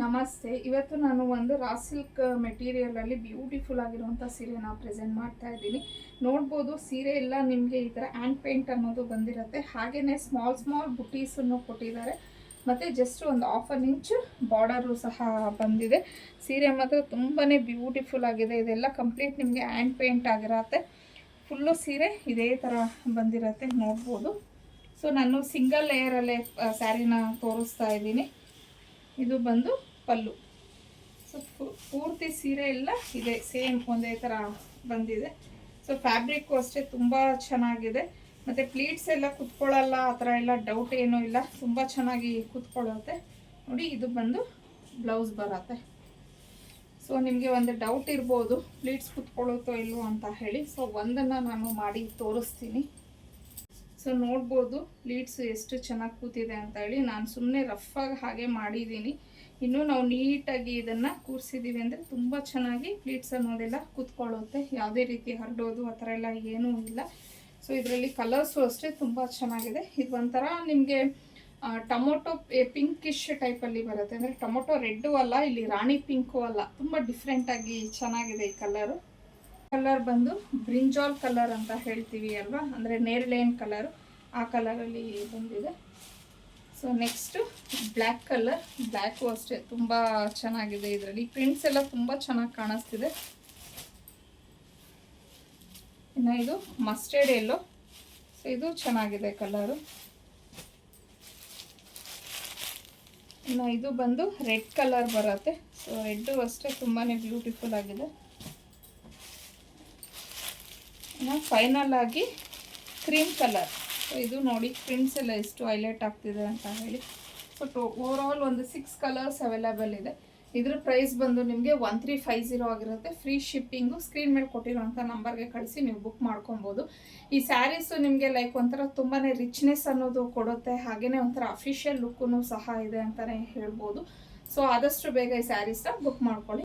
ನಮಸ್ತೆ. ಇವತ್ತು ನಾನು ಒಂದು ರಾ ಸಿಲ್ಕ್ ಮೆಟೀರಿಯಲಲ್ಲಿ ಬ್ಯೂಟಿಫುಲ್ ಆಗಿರುವಂಥ ಸೀರೆನ ಪ್ರೆಸೆಂಟ್ ಮಾಡ್ತಾ ಇದ್ದೀನಿ. ನೋಡ್ಬೋದು ಸೀರೆ ಎಲ್ಲ ನಿಮಗೆ ಈ ಥರ ಹ್ಯಾಂಡ್ ಪೇಂಟ್ ಅನ್ನೋದು ಬಂದಿರುತ್ತೆ. ಹಾಗೆಯೇ ಸ್ಮಾಲ್ ಬುಟೀಸನ್ನು ಕೊಟ್ಟಿದ್ದಾರೆ. ಮತ್ತು ಜಸ್ಟ್ ಒಂದು 1/2 ಇಂಚ್ ಬಾರ್ಡರು ಸಹ ಬಂದಿದೆ. ಸೀರೆ ಮಾತ್ರ ತುಂಬಾ ಬ್ಯೂಟಿಫುಲ್ ಆಗಿದೆ. ಇದೆಲ್ಲ ಕಂಪ್ಲೀಟ್ ನಿಮಗೆ ಹ್ಯಾಂಡ್ ಪೇಂಟ್ ಆಗಿರತ್ತೆ. ಫುಲ್ಲು ಸೀರೆ ಇದೇ ಥರ ಬಂದಿರುತ್ತೆ, ನೋಡ್ಬೋದು. ಸೊ ನಾನು ಸಿಂಗಲ್ ಲೇಯರಲ್ಲೇ ಸ್ಯಾರಿನ ತೋರಿಸ್ತಾ ಇದ್ದೀನಿ. ಇದು ಬಂದು ಪಲ್ಲು. ಸೊ ಪೂರ್ತಿ ಸೀರೆ ಎಲ್ಲ ಇದೆ, ಸೇಮ್ ಒಂದೇ ಥರ ಬಂದಿದೆ. ಸೊ ಫ್ಯಾಬ್ರಿಕ್ಕು ಅಷ್ಟೇ ತುಂಬ ಚೆನ್ನಾಗಿದೆ. ಮತ್ತು ಪ್ಲೀಟ್ಸ್ ಎಲ್ಲ ಕುತ್ಕೊಳ್ಳಲ್ಲ, ಆ ಥರ ಎಲ್ಲ ಡೌಟ್ ಏನೂ ಇಲ್ಲ, ತುಂಬ ಚೆನ್ನಾಗಿ ಕುತ್ಕೊಳ್ಳುತ್ತೆ. ನೋಡಿ, ಇದು ಬಂದು ಬ್ಲೌಸ್ ಬರುತ್ತೆ. ಸೊ ನಿಮಗೆ ಒಂದು ಡೌಟ್ ಇರ್ಬೋದು, ಪ್ಲೀಟ್ಸ್ ಕುತ್ಕೊಳ್ಳುತ್ತೋ ಇಲ್ವೋ ಅಂತ ಹೇಳಿ. ಸೊ ಒಂದನ್ನು ನಾನು ಮಾಡಿ ತೋರಿಸ್ತೀನಿ. ಸೊ ನೋಡ್ಬೋದು ಪ್ಲೀಟ್ಸು ಎಷ್ಟು ಚೆನ್ನಾಗಿ ಕೂತಿದೆ ಅಂತ ಹೇಳಿ. ನಾನು ಸುಮ್ಮನೆ ರಫಾಗಿ ಹಾಗೆ ಮಾಡಿದ್ದೀನಿ. ಇನ್ನೂ ನಾವು ನೀಟಾಗಿ ಇದನ್ನು ಕೂರಿಸಿದ್ದೀವಿ ಅಂದರೆ ತುಂಬ ಚೆನ್ನಾಗಿ ಪ್ಲೀಟ್ಸ್ ಅನ್ನೋದೆಲ್ಲ ಕೂತ್ಕೊಳ್ಳುತ್ತೆ. ಯಾವುದೇ ರೀತಿ ಹರಡೋದು ಆ ಥರ ಎಲ್ಲ ಏನೂ ಇಲ್ಲ. ಸೊ ಇದರಲ್ಲಿ ಕಲರ್ಸು ಅಷ್ಟೇ ತುಂಬ ಚೆನ್ನಾಗಿದೆ. ಇದು ಒಂಥರ ನಿಮಗೆ ಟೊಮೊಟೊ ಪಿಂಕಿಶ್ ಟೈಪಲ್ಲಿ ಬರುತ್ತೆ. ಅಂದರೆ ಟೊಮೊಟೊ ರೆಡ್ಡು ಅಲ್ಲ, ಇಲ್ಲಿ ರಾಣಿ ಪಿಂಕು ಅಲ್ಲ, ತುಂಬ ಡಿಫ್ರೆಂಟಾಗಿ ಚೆನ್ನಾಗಿದೆ ಈ ಕಲರು. ಕಲರ್ ಬಂದು ಬ್ರಿಂಜಾಲ್ ಕಲರ್ ಅಂತ ಹೇಳ್ತೀವಿ ಅಲ್ವಾ, ಅಂದರೆ ನೇರಳೆಹಣ್ಣು ಕಲರು, ಆ ಕಲರಲ್ಲಿ ಬಂದಿದೆ. So next black colour. Black ಅಷ್ಟೇ ತುಂಬ ಚೆನ್ನಾಗಿದೆ. ಇದರಲ್ಲಿ ಪ್ರಿಂಟ್ಸ್ ಎಲ್ಲ ತುಂಬ ಚೆನ್ನಾಗಿ ಕಾಣಿಸ್ತಿದೆ. ಇನ್ನು ಇದು ಮಸ್ಟರ್ಡ್ ಎಲ್ಲೋ. ಸೊ ಇದು ಚೆನ್ನಾಗಿದೆ ಕಲರು. ಇನ್ನು ಇದು ಬಂದು ರೆಡ್ ಕಲರ್ ಬರುತ್ತೆ. ಸೊ ರೆಡ್ಡು ಅಷ್ಟೇ ತುಂಬಾ ಬ್ಯೂಟಿಫುಲ್ ಆಗಿದೆ. ಫೈನಲ್ ಆಗಿ ಕ್ರೀಮ್ ಕಲರ್. ಸೊ ಇದು ನೋಡಿ ಪ್ರಿಂಟ್ಸ್ ಎಲ್ಲ ಎಷ್ಟು ಹೈಲೈಟ್ ಆಗ್ತಿದೆ ಅಂತ ಹೇಳಿ. ಸೊ ಓವರಾಲ್ ಒಂದು 6 ಕಲರ್ಸ್ ಅವೈಲೇಬಲ್ ಇದೆ. ಇದ್ರ ಪ್ರೈಸ್ ಬಂದು ನಿಮಗೆ 1350 ಆಗಿರುತ್ತೆ. Free shipping. ಸ್ಕ್ರೀನ್ ಮೇಲೆ ಕೊಟ್ಟಿರೋಂಥ ನಂಬರ್ಗೆ ಕಳಿಸಿ ನೀವು ಬುಕ್ ಮಾಡ್ಕೊಬೋದು. ಈ ಸ್ಯಾರೀಸು ನಿಮಗೆ ಲೈಕ್ ಒಂಥರ ತುಂಬಾ ರಿಚ್ನೆಸ್ ಅನ್ನೋದು ಕೊಡುತ್ತೆ. ಹಾಗೆಯೇ ಒಂಥರ ಅಫಿಷಿಯಲ್ ಲುಕ್ಕೂ ಸಹ ಇದೆ ಅಂತಲೇ ಹೇಳ್ಬೋದು. ಸೊ ಆದಷ್ಟು ಬೇಗ ಈ ಸ್ಯಾರೀಸ್ನ ಬುಕ್ ಮಾಡ್ಕೊಳ್ಳಿ.